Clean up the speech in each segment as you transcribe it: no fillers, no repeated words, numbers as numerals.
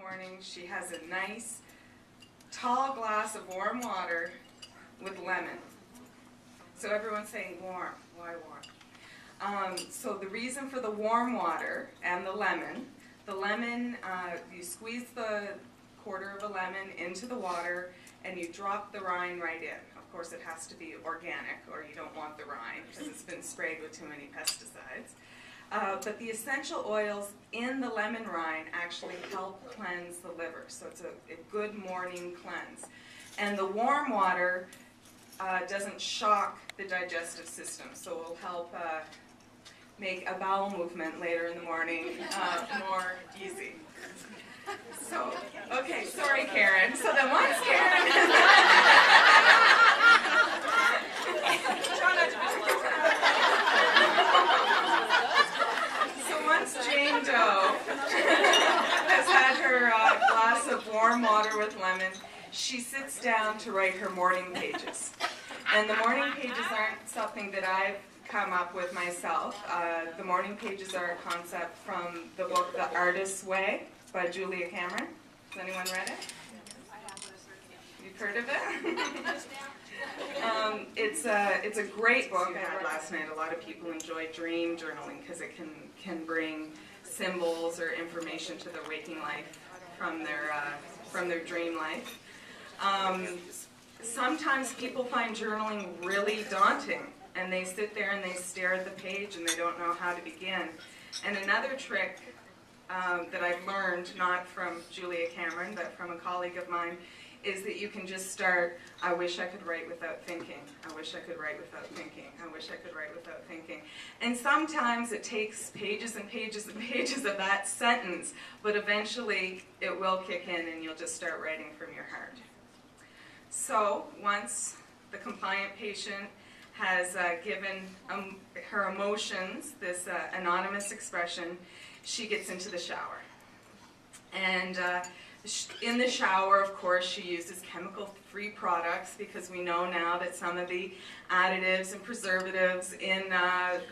morning, she has a nice, tall glass of warm water with lemon. So everyone's saying warm. Why warm? So the reason for the warm water and the lemon, you squeeze the quarter of a lemon into the water and you drop the rind right in. Of course, it has to be organic, or you don't want the rind because it's been sprayed with too many pesticides. But the essential oils in the lemon rind actually help cleanse the liver, so it's a good morning cleanse. And the warm water doesn't shock the digestive system, so it will help make a bowel movement later in the morning more easy. So, okay, sorry Karen. So then once Karen... So once Jane Doe has had her glass of warm water with lemon, she sits down to write her morning pages. And the morning pages aren't something that I've come up with myself. The morning pages are a concept from the book The Artist's Way by Julia Cameron. Has anyone read it? You've heard of it? It's a great book. I read last night. A lot of people enjoy dream journaling because it can bring symbols or information to their waking life from their dream life. Sometimes people find journaling really daunting, and they sit there and they stare at the page and they don't know how to begin. And another trick that I've learned, not from Julia Cameron, but from a colleague of mine, is that you can just start, I wish I could write without thinking. I wish I could write without thinking. I wish I could write without thinking. And sometimes it takes pages and pages and pages of that sentence, but eventually it will kick in and you'll just start writing from your heart. So once the compliant patient has given her emotions this anonymous expression, she gets into the shower. And in the shower, of course, she uses chemical-free products because we know now that some of the additives and preservatives in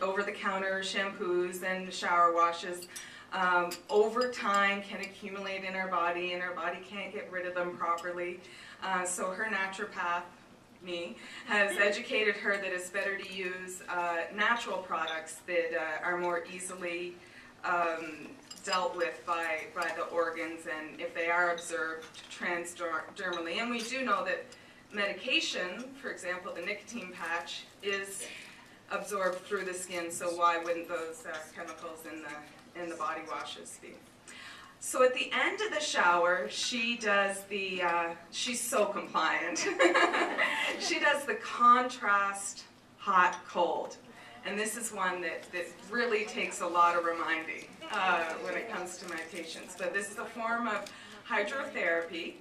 over-the-counter shampoos and shower washes over time can accumulate in our body, and our body can't get rid of them properly. So her naturopath, me, has educated her that it's better to use natural products that are more easily dealt with by the organs, and if they are observed transdermally. And we do know that medication, for example, the nicotine patch, is absorbed through the skin, so why wouldn't those chemicals in the body washes be? So at the end of the shower, she does the, she's so compliant, she does the contrast hot-cold. And this is one that really takes a lot of reminding when it comes to my patients. But this is a form of hydrotherapy,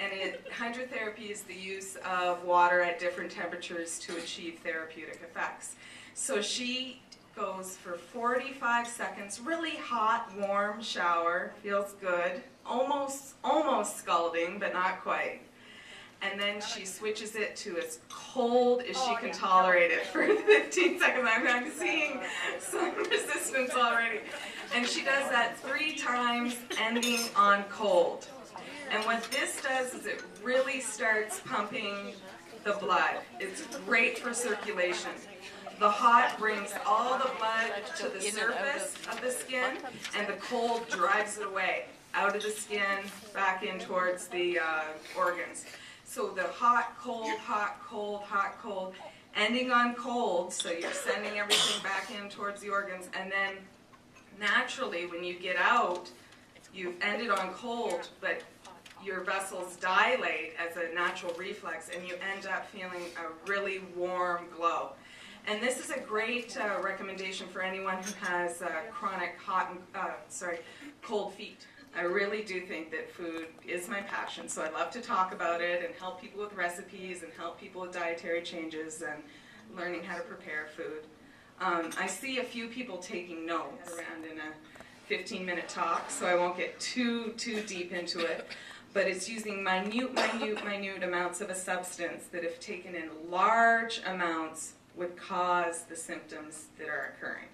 and hydrotherapy is the use of water at different temperatures to achieve therapeutic effects. So she goes for 45 seconds, really hot, warm shower, feels good, almost scalding, but not quite. And then she switches it to as cold as she can tolerate it for 15 seconds. I'm seeing some resistance already. And she does that 3 times, ending on cold. And what this does is it really starts pumping the blood. It's great for circulation. The hot brings all the blood to the surface of the skin, and the cold drives it away, out of the skin, back in towards the organs. So the hot, cold, hot, cold, hot, cold, ending on cold, so you're sending everything back in towards the organs, and then naturally when you get out, you've ended on cold, but your vessels dilate as a natural reflex, and you end up feeling a really warm glow. And this is a great recommendation for anyone who has chronic cold feet. I really do think that food is my passion, so I love to talk about it and help people with recipes and help people with dietary changes and learning how to prepare food. I see a few people taking notes around in a 15-minute talk, so I won't get too deep into it. But it's using minute amounts of a substance that, if taken in large amounts, would cause the symptoms that are occurring.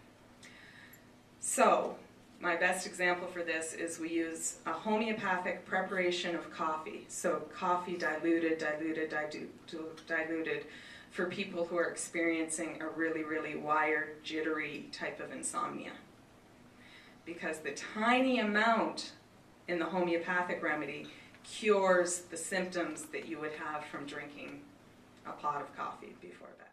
So, My best example for this is we use a homeopathic preparation of coffee. So coffee diluted for people who are experiencing a really, really wired, jittery type of insomnia. Because the tiny amount in the homeopathic remedy cures the symptoms that you would have from drinking a pot of coffee before bed.